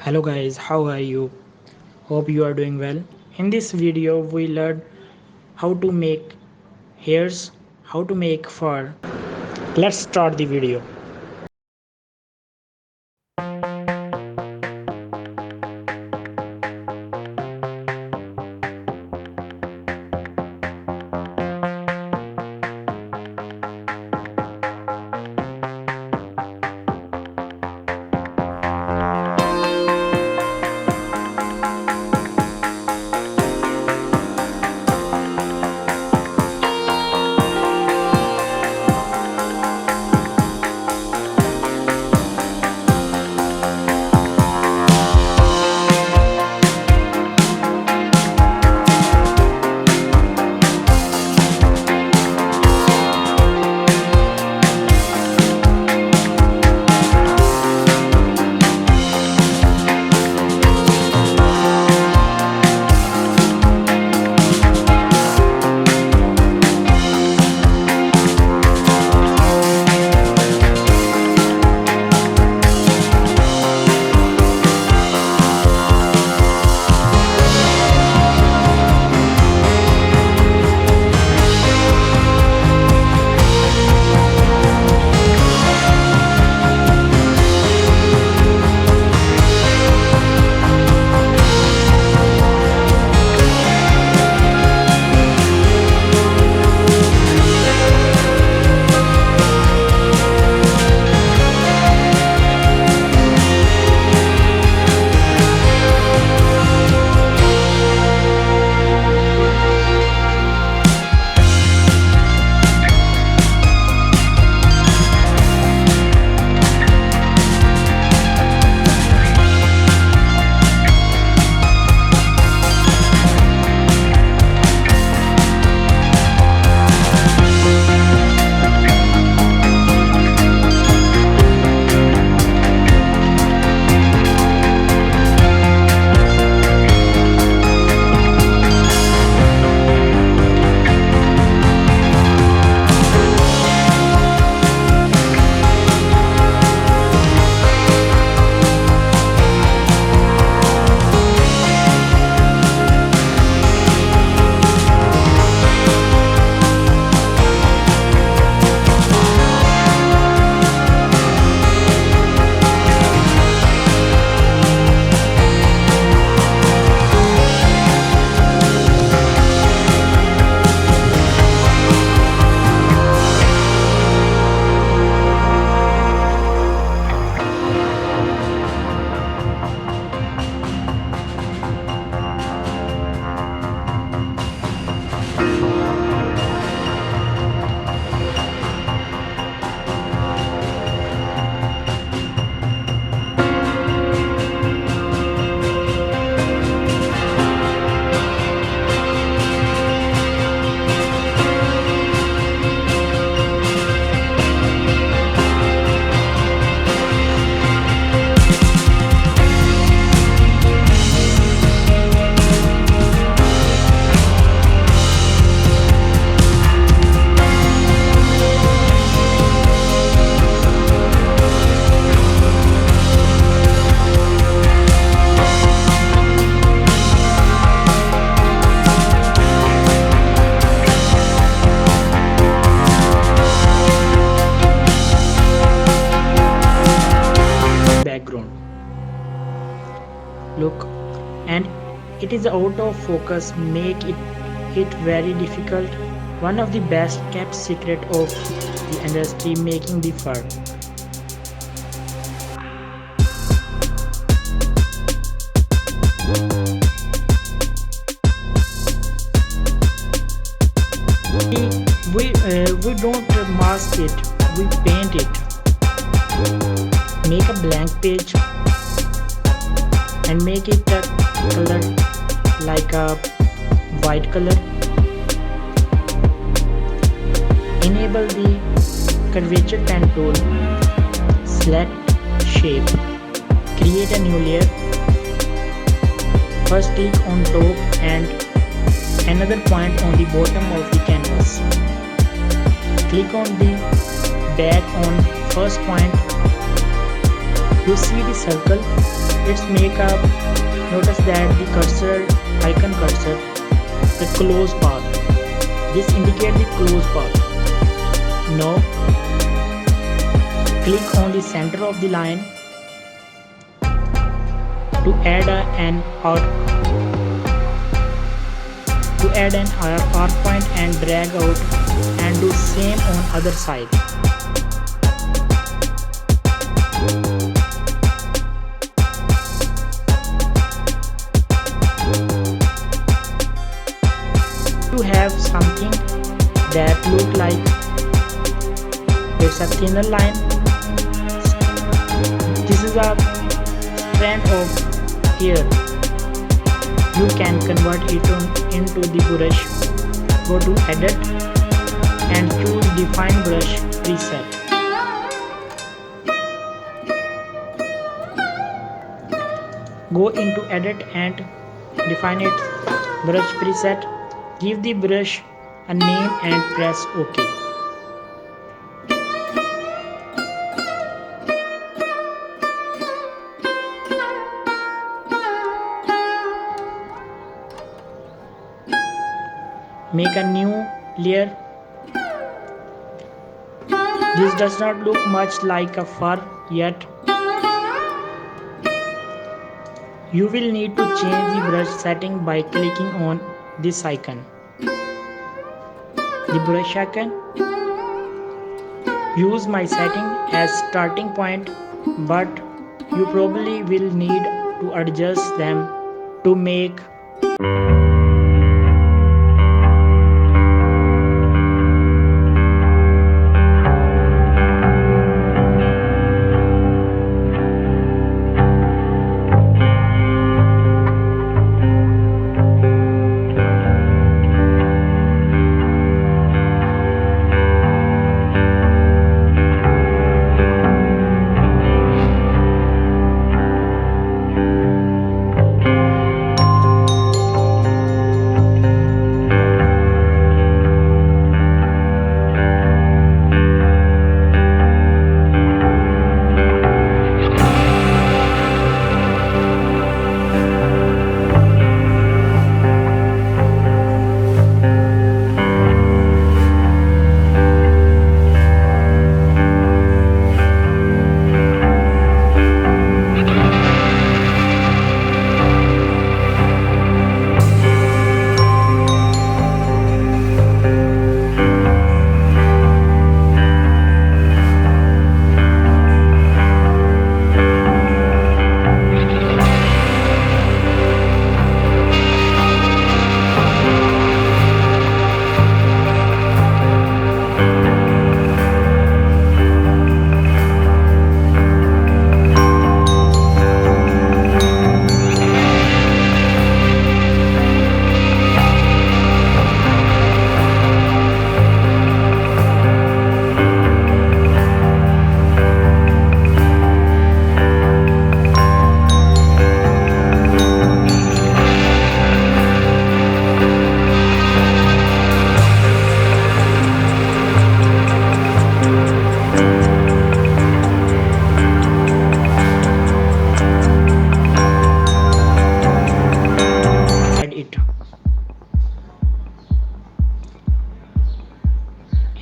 Hello guys, how are you? Hope you are doing well. In this video we learn how to make hairs, how to make fur. Let's start the video. Background. Look, and it is out of focus, make it very difficult. One of the best kept secret of the industry making the fur. We don't mask it, we paint it. Make a blank page and make it a color like a white color. Enable the curvature pen tool, select shape, create a new layer. First click on top and another point on the bottom of the canvas. Click on the back on first point. You see the circle, its makeup, notice that the icon cursor, the close path. This indicates the close path. Now, click on the center of the line to add an arc point and drag out, and do same on other side. You have something that look like it's a thinner line. This is a strand of hair. You can convert it into the brush. Go to edit and choose define brush preset. Go into edit and define it brush preset. Give the brush a name and press OK. Make a new layer. This does not look much like a fur yet. You will need to change the brush setting by clicking on this icon, the brush icon. Use my setting as starting point, but you probably will need to adjust them to make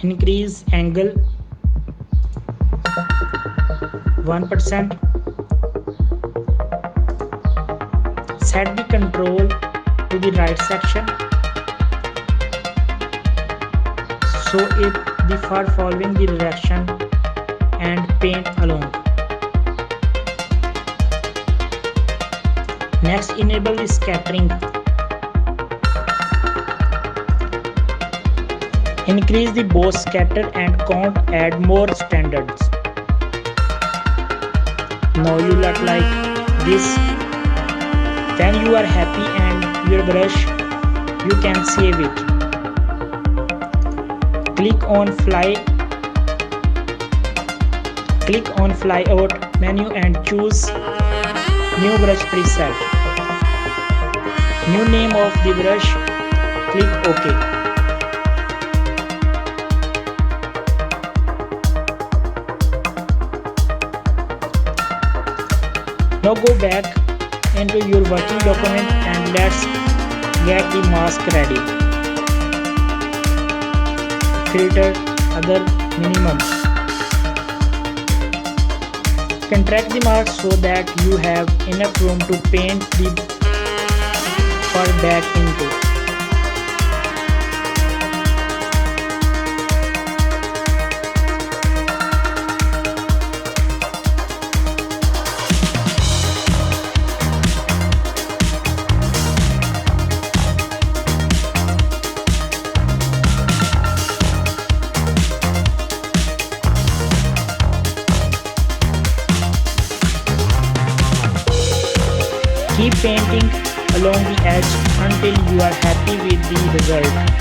increase angle 1%. Set the control to the right section so it the fur following the direction and paint along. Next, enable the scattering. Increase the bow scatter and count, add more standards. Now you look like this. When you are happy and your brush, you can save it. Click on fly out menu and choose new brush preset. New name of the brush, click OK. Now go back into your working document and let's get the mask ready. Filter other minimum. Contract the mask so that you have enough room to paint the fur back into. Keep painting along the edge until you are happy with the result.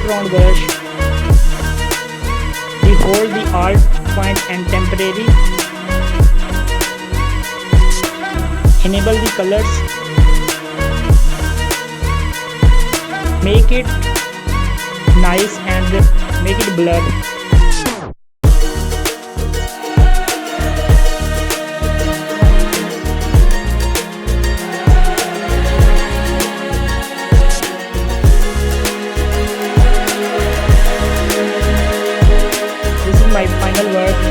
Round brush. We hold the alt point and temporary. Enable the colors. Make it nice and make it blur. My final work.